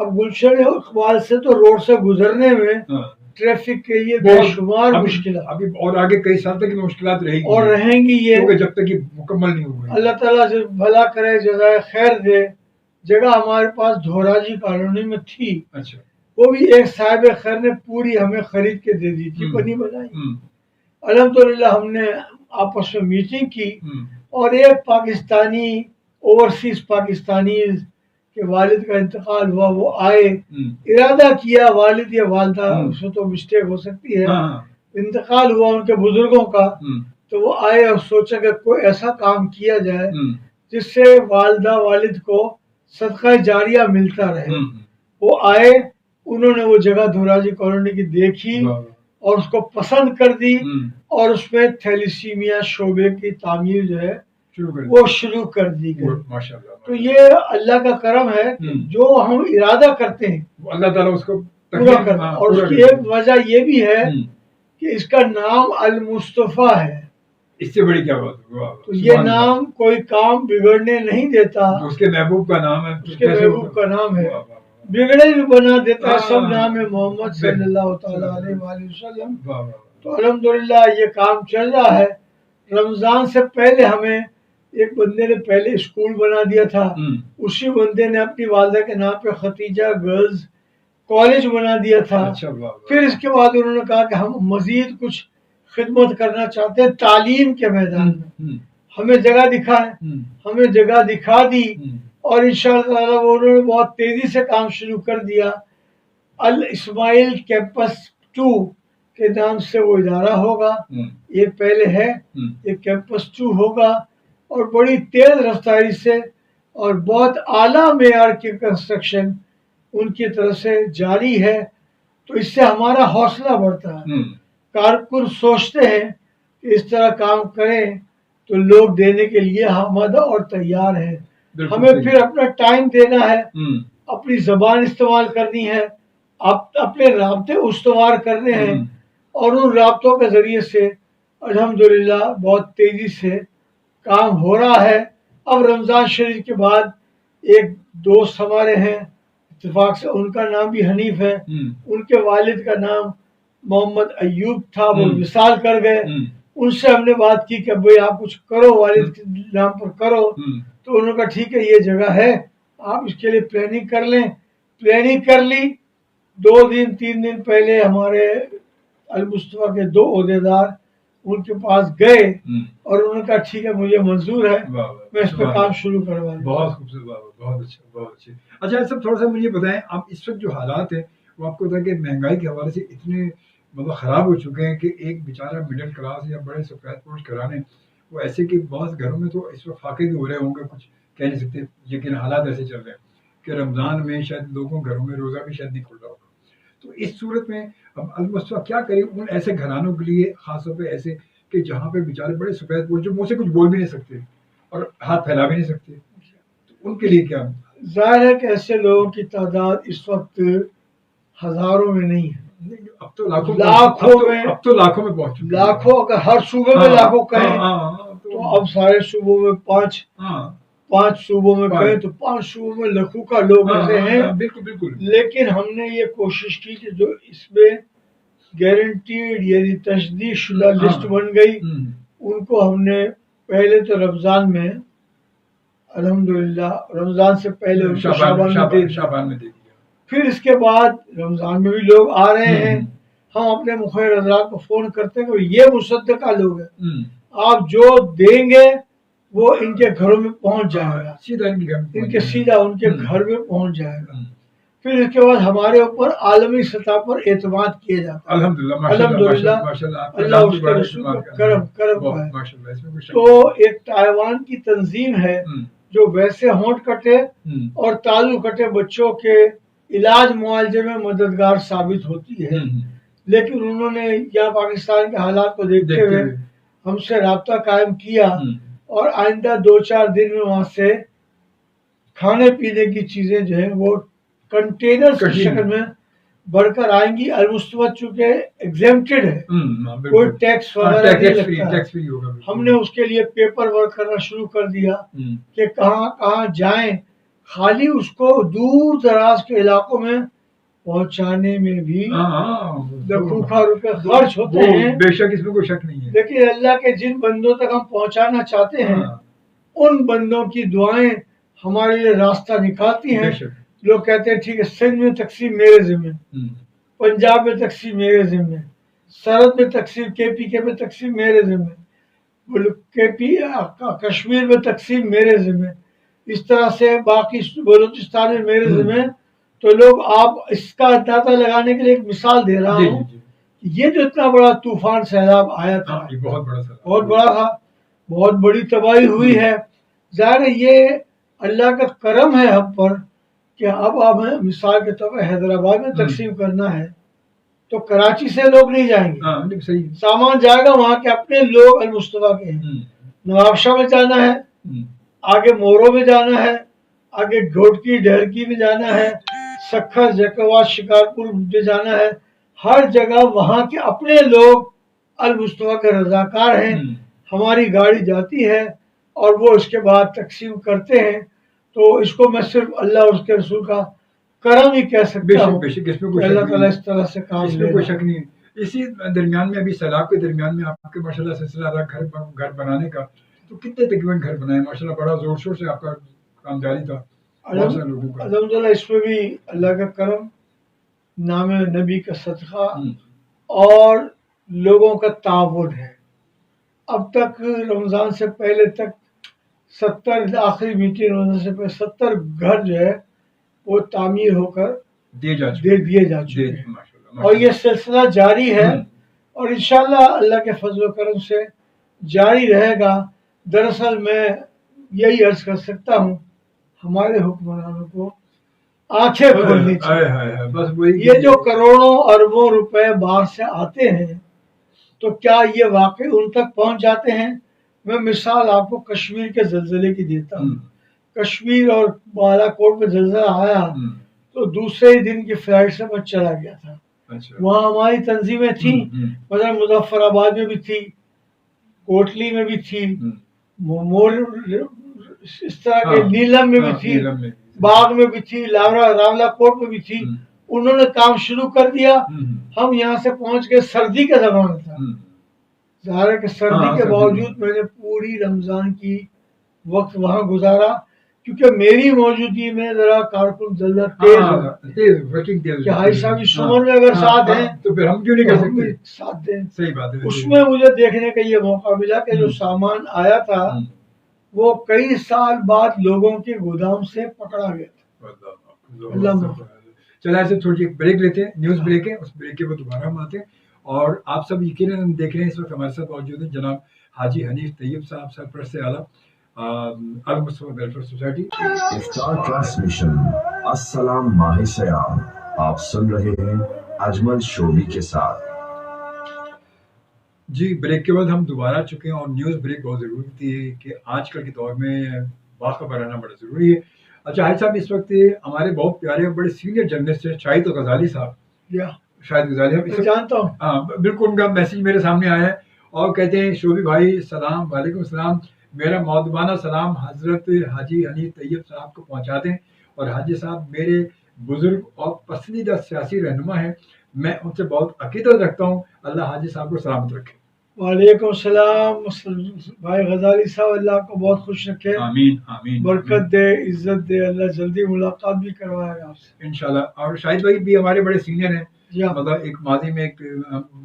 اب گلشن اقبال سے تو روڈ سے گزرنے میں ہاں ٹریفک کے لیے بے شمار مشکلات ابھی اور آگے کئی سال تک مشکلات رہے گی اور رہیں گی یہ، کیونکہ جب تک یہ مکمل نہیں ہوگی. اللہ تعالیٰ سے بھلا کرے، جزائے خیر دے. جگہ ہمارے پاس دھوراجی کالونی میں تھی، اچھا وہ بھی ایک صاحب خیر نے پوری ہمیں خرید کے دے دی تھی، بنی بنائی. الحمدللہ ہم نے آپس میں میٹنگ کی اور ایک پاکستانی اوورسیز پاکستانی کے والد کا انتقال ہوا، وہ آئے، ارادہ کیا والد یا والدہ، اس میں تو مسٹیک ہو سکتی ہے، انتقال ہوا ان کے بزرگوں کا، تو وہ آئے اور سوچا کہ کوئی ایسا کام کیا جائے جس سے والدہ والد کو صدقہ جاریہ ملتا رہے. وہ آئے، انہوں نے وہ جگہ دھوراجی کالونی کی دیکھی اور اس کو پسند کر دی اور اس میں تھیلیسیمیا شعبے کی تعمیر جو ہے وہ شروع کر دی گئی. تو یہ اللہ کا کرم ہے کہ جو ہم ارادہ کرتے ہیں اللہ تعالیٰ اس کو پورا کرتا ہے. اور اس کی ایک وجہ یہ بھی ہے کہ اس کا نام المصطفیٰ ہے. اس سے بڑی کیا بات ہے. تو یہ نام کوئی کام بگڑنے نہیں دیتا، اس کے محبوب کا نام ہے، اس کے محبوب کا نام ہے، بگڑے بھی بنا دیتا ہے. سب نام ہے محمد صلی اللہ تعالیٰ علیہ وآلہ وسلم. تو الحمدللہ یہ کام چل رہا ہے. رمضان سے پہلے ہمیں ایک بندے نے پہلے اسکول بنا دیا تھا، اسی بندے نے اپنی والدہ کے نام پہ ختیجہ گرلز کالج بنا دیا تھا. پھر اس کے بعد انہوں نے کہا کہ ہم مزید کچھ خدمت کرنا چاہتے ہیں تعلیم کے میدان میں، ہمیں جگہ دکھائیں. ہمیں جگہ دکھا دی اور انشاءاللہ انہوں نے بہت تیزی سے کام شروع کر دیا. الاسماعیل کیمپس 2 کے نام سے وہ ادارہ ہوگا. ایک پہلے ہے، ایک کیمپس 2 ہوگا اور بڑی تیز رفتاری سے اور بہت اعلیٰ معیار کی کنسٹرکشن ان کی طرف سے جاری ہے. تو اس سے ہمارا حوصلہ بڑھتا ہے. کارکن سوچتے ہیں کہ اس طرح کام کریں تو لوگ دینے کے لیے آمادہ اور تیار ہیں. ہمیں پھر اپنا ٹائم دینا ہے، اپنی زبان استعمال کرنی ہے، اپنے رابطے استوار کرنے ہیں اور ان رابطوں کے ذریعے سے الحمدللہ بہت تیزی سے کام ہو رہا ہے. اب رمضان شریف کے بعد ایک دوست ہمارے ہیں اتفاق سے، ان کا نام بھی حنیف ہے، ان کے والد کا نام محمد ایوب تھا، وہ وصال کر گئے. ان سے ہم نے بات کی کہ بھئی آپ کچھ کرو، والد کے نام پر کرو. تو انہوں نے کہا ٹھیک ہے، یہ جگہ ہے، آپ اس کے لیے پلاننگ کر لیں. پلاننگ کر لی. 2-3 دن پہلے ہمارے المصطفیٰ کے 2 عہدیدار ان کے پاس گئے اور انہوں نے کہا ٹھیک ہے مجھے منظور ہے، میں اس پہ کام شروع کروا دوں. بہت خوبصورت بات، بہت اچھا، بہت اچھا. اچھا سب تھوڑا سا مجھے بتائیں، آپ اس وقت جو حالات ہیں وہ آپ کو پتا ہے کہ مہنگائی کے حوالے سے اتنے مطلب خراب ہو چکے ہیں کہ ایک بیچارہ مڈل کلاس یا بڑے سفید پوش گھرانے وہ ایسے کہ بعض گھروں میں تو اس وقت فاقے بھی ہو رہے ہوں گے، کچھ کہہ نہیں سکتے، لیکن حالات ایسے چل رہے ہیں کہ رمضان میں شاید لوگوں گھروں میں روزہ بھی شاید نہیں کھل رہا ہوگا. تو اس صورت میں اب المصطفیٰ کیا کرے ان ایسے گھرانوں کے لیے، خاص طور پہ ایسے کہ جہاں پہ بیچارے بڑے سفید پوش جو منہ سے کچھ بول بھی نہیں سکتے اور ہاتھ پھیلا بھی نہیں سکتے، تو ان کے لیے کیا؟ ظاہر ہے کہ ایسے لوگوں کی تعداد اس وقت ہزاروں میں نہیں ہے، اب تو لاکھوں میں، اب تو لاکھوں میں پہنچ چکے، لاکھوں، اگر ہر صوبے میں لاکھوں کہیں تو اب سارے صوبوں میں 5 صوبوں میں کہیں تو 5 صوبوں میں لاکھوں کا لوگ ایسے ہیں. بالکل. لیکن ہم نے یہ کوشش کی کہ جو اس میں گارنٹیڈ یعنی تجدید شدہ لسٹ بن گئی، ان کو ہم نے پہلے تو رمضان میں الحمدللہ رمضان سے پہلے ان کو شعبان میں دے دیا. پھر اس کے بعد رمضان میں بھی لوگ آ رہے ہیں. ہم اپنے مخیر حضرات کو فون کرتے ہیں کہ یہ مصدقہ لوگ ہیں، آپ جو دیں گے وہ ان کے گھروں میں پہنچ جائے گا، سیدھا ان کے گھر میں پہنچ جائے گا. پھر اس کے بعد ہمارے اوپر عالمی سطح پر اعتماد کیا جاتا ہے. الحمدللہ اللہ اس کے رسول کو کرم ہے. تو ایک تائیوان کی تنظیم ہے جو ویسے ہونٹ کٹے اور تالو کٹے بچوں کے علاج معالجے میں مددگار ثابت ہوتی ہے، لیکن انہوں نے یہاں پاکستان کے حالات کو دیکھتے ہوئے ہم سے رابطہ قائم کیا اور آئندہ 2-4 دن میں وہاں سے کھانے پینے کی چیزیں جو ہیں وہ کنٹینر کی شکل میں بڑھ کر آئیں گی. المصطفیٰ چونکہ ایگزیمپٹڈ ہے، کوئی ٹیکس وغیرہ نہیں لگتا. ہم نے اس کے لیے پیپر ورک کرنا شروع کر دیا کہ کہاں کہاں جائیں. خالی اس کو دور دراز کے علاقوں میں پہنچانے میں بھی لاکھوں روپے خرچ ہوتے ہیں، بے شک اس میں کوئی شک نہیں ہے، لیکن اللہ کے جن بندوں تک ہم پہنچانا چاہتے ہیں ان بندوں کی دعائیں ہمارے لیے راستہ نکالتی ہیں. بے شک. لوگ کہتے ہیں ٹھیک ہے سندھ میں تقسیم میرے ذمہ، پنجاب میں تقسیم میرے ذمہ، سرحد میں تقسیم KPK میں تقسیم میرے ذمہ، کشمیر میں تقسیم میرے ذمہ، اس طرح سے باقی بلوچستان میں میرے ذمہ. تو لوگ آپ اس کا اندازہ لگانے کے لیے ایک مثال دے رہا ہوں. یہ جو اتنا بڑا طوفان سیلاب آیا تھا، بہت بڑا سیلاب، بہت بڑا تھا، بہت بڑی تباہی ہوئی ہے. ظاہر ہے یہ اللہ کا کرم ہے ہم پر کہ اب ہمیں مثال کے طور پر حیدرآباد میں تقسیم کرنا ہے تو کراچی سے لوگ نہیں جائیں گے، سامان جائے گا وہاں کے اپنے لوگ المصطفیٰ کے ہیں. نوابشاہ میں جانا ہے، آگے مورو میں جانا ہے، آگے گھوٹکی ڈہرکی میں جانا ہے، سکھر جکوات شکارپور میں جانا ہے. ہر جگہ وہاں کے اپنے لوگ المصطفیٰ کے رضاکار ہیں. ہماری گاڑی جاتی ہے اور وہ اس کے بعد تقسیم کرتے ہیں. تو اس کو میں صرف اللہ اور اس کے رسول کا کرم ہی کہہ سکتا ہوں کہ اللہ تعالیٰ اس طرح سے کام اس میں کوئی شک نہیں. اسی درمیان میں ابھی سیلاب کے درمیان میں آپ کے ماشاء اللہ سلسلہ رہا گھر بنانے کا، تو کتنے تقریباً گھر بنائے ماشاء اللہ؟ بڑا زور شور سے آپ کا کام جاری تھا الحمد للہ. اس میں بھی اللہ کا کرم، نام نبی کا صدقہ اور لوگوں کا تعاون ہے. اب تک رمضان سے پہلے تک 70 آخری میٹنگ رمضان سے پہلے 70 گھر جو ہے وہ تعمیر ہو کر دے دیے جا چکے ہیں اور یہ سلسلہ جاری ہے اور انشاءاللہ اللہ کے فضل و کرم سے جاری رہے گا. دراصل میں یہی عرض کر سکتا ہوں ہمارے حکمرانوں کو آنکھیں کھولنی چاہیے. یہ جو کروڑوں اربوں روپے باہر سے آتے ہیں تو کیا یہ واقعی ان تک پہنچ جاتے ہیں؟ میں مثال آپ کو کشمیر کے زلزلے کی دیتا ہوں. کشمیر اور بالا کوٹ میں زلزلہ آیا تو دوسرے ہی دن کی فلائٹ سے میں چلا گیا تھا. وہاں ہماری تنظیمیں تھیں، مثلا مظفر آباد میں بھی تھی، کوٹلی میں بھی تھی، اس طرح کے نیلم میں بھی تھی، باغ میں بھی تھی، راولہ کوٹ میں بھی تھی. انہوں نے کام شروع کر دیا. ہم یہاں سے پہنچ گئے، سردی کا زمانہ تھا. ظاہر ہے کہ سردی کے باوجود میں نے پوری رمضان کی وقت وہاں گزارا کیونکہ میری موجودگی میں ذرا کارکن زلزلہ تیز کہ حاجی صاحب شمر میں اگر ساتھ ہیں تو پھر ہم کیوں نہیں کر سکتے ساتھ دیں. صحیح بات ہے. اس میں مجھے دیکھنے کا یہ موقع ملا کہ جو سامان آیا تھا وہ کئی سال بعد لوگوں کے گودام سے پکڑا گیا تھا. چلا ایسے تھوڑی ایک بریک لیتے ہیں، نیوز بریک ہے، اس بریک کے بعد دوبارہ ہم آتے ہیں. اور آپ سب یقیناً دیکھ رہے ہیں اس وقت ہمارے ساتھ موجود ہیں جناب حاجی حنیف طیب صاحب، سرپرست اعلیٰ المصطفیٰ ویلفیئر سوسائٹی. افطار ٹرانسمیشن السلام ماہ سیام، آپ سن رہے ہیں اجمل شوبی کے ساتھ. جی بریک کے بعد ہم دوبارہ آ چکے ہیں اور نیوز بریک بہت ضروری تھی کہ آج کل کے دور میں باخبر رہنا بڑا ضروری ہے. اچھا حاج صاحب، اس وقت ہمارے بہت پیارے بڑے سینئر جرنلسٹ ہیں شاہد غزالی صاحب. شاہد غزالی جانتا ہوں. ہاں بالکل، ان کا میسج میرے سامنے آیا ہے اور کہتے ہیں شوبی بھائی سلام، وعلیکم السلام، میرا مودبانہ سلام حضرت حاجی حنیف طیب صاحب کو پہنچا دیں. اور حاجی صاحب میرے بزرگ اور پسندیدہ سیاسی رہنما ہیں، میں ان سے بہت عقیدت رکھتا ہوں. اللہ حاجی صاحب کو سلامت رکھے. وعلیکم السلام بھائی غزالی صاحب، اللہ آپ کو بہت خوش رکھے، آمین آمین، برکت دے، عزت دے. اللہ جلدی ملاقات بھی کروائے گا آپ سے انشاءاللہ. اور شاہد بھائی بھی ہمارے بڑے سینئر ہیں، مطلب ایک ماضی میں ایک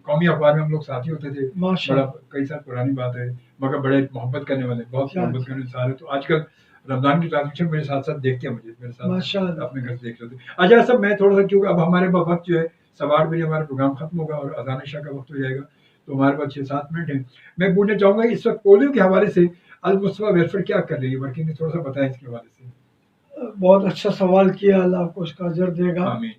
قومی اخبار میں ہم لوگ ساتھی ہوتے تھے، بڑا کئی سال پرانی بات ہے، مگر بڑے محبت کرنے والے، بہت محبت کرنے والے. تو آج کل رمضان کی ٹرانزیکشن میرے ساتھ ساتھ دیکھتے ہیں، مجھے میرے ساتھ اپنے گھر سے دیکھ لیتے. اچھا سب میں تھوڑا سا کیونکہ اب ہمارے وقت جو ہے 8:15 بجے ہمارا پروگرام ختم ہوگا اور اذان عشاء کا وقت ہو جائے گا، تو ہمارے پاس 6-7 منٹ ہیں. میں پوچھنا چاہوں گا اس وقت پولیو کے حوالے سے المصطفیٰ ویلفیئر کیا کر رہی ہے ورکنگ ہے، تھوڑا سا بتائیں اس کے حوالے سے. بہت اچھا سوال کیا، اللہ آپ کو اس کا اجر دے گا. آمین.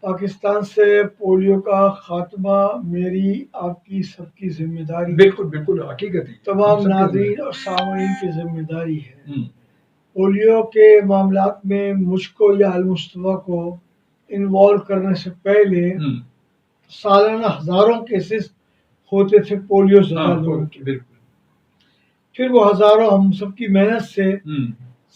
پاکستان سے پولیو کا خاتمہ میری، آپ کی، سب کی ذمہ داری، بالکل بالکل حقیقت ہے، تمام ناظرین اور سامعین کی ذمہ داری ہے. پولیو کے معاملات میں مجھ کو یا المصطفیٰ کو انوالو کرنے سے پہلے سالانہ ہزاروں کیسز ہوتے تھے پولیو زدہ لوگوں کے، پھر وہ ہزاروں ہم سب کی محنت سے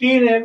3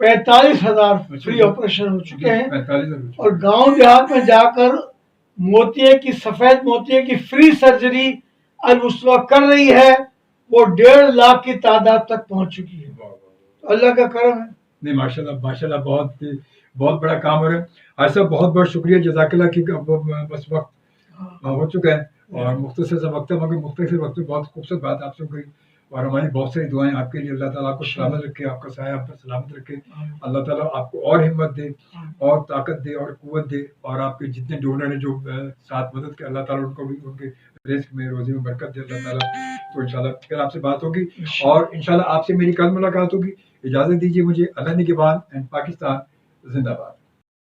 45,000 فری آپریشن ہو چکے ہیں 45 اور گاؤں دیہات میں جا کر سفید موتیے کی فری سرجری المستویٰ کر رہی ہے، وہ 1.5 لاکھ کی تعداد تک پہنچ چکی ہے. اللہ کا کرم ہے. نہیں ماشاءاللہ بہت بہت بڑا کام ہو رہا ہے. حاج صاحب بہت بہت شکریہ، جزاک اللہ. کی بس وقت ہو چکا ہے اور مختصر سا وقت ہے، مگر مختصر وقت میں بہت خوبصورت بات آپ سے ہوئی اور ہماری بہت ساری دعائیں آپ کے لیے. اللہ تعالیٰ آپ کو سلامت رکھے، آپ کا سایہ آپ پر سلامت رکھے. اللہ تعالیٰ آپ کو اور ہمت دے اور طاقت دے اور قوت دے، اور آپ کے جتنے ڈونر ہیں جو ساتھ مدد کے، اللہ تعالیٰ ان کو بھی ان کے رزق میں روزی میں برکت دے اللہ تعالیٰ. تو انشاءاللہ پھر آپ سے بات ہوگی اور انشاءاللہ آپ سے میری کل ملاقات ہوگی. اجازت دیجیے مجھے. اللہ نگہبان اینڈ پاکستان زندہ باد.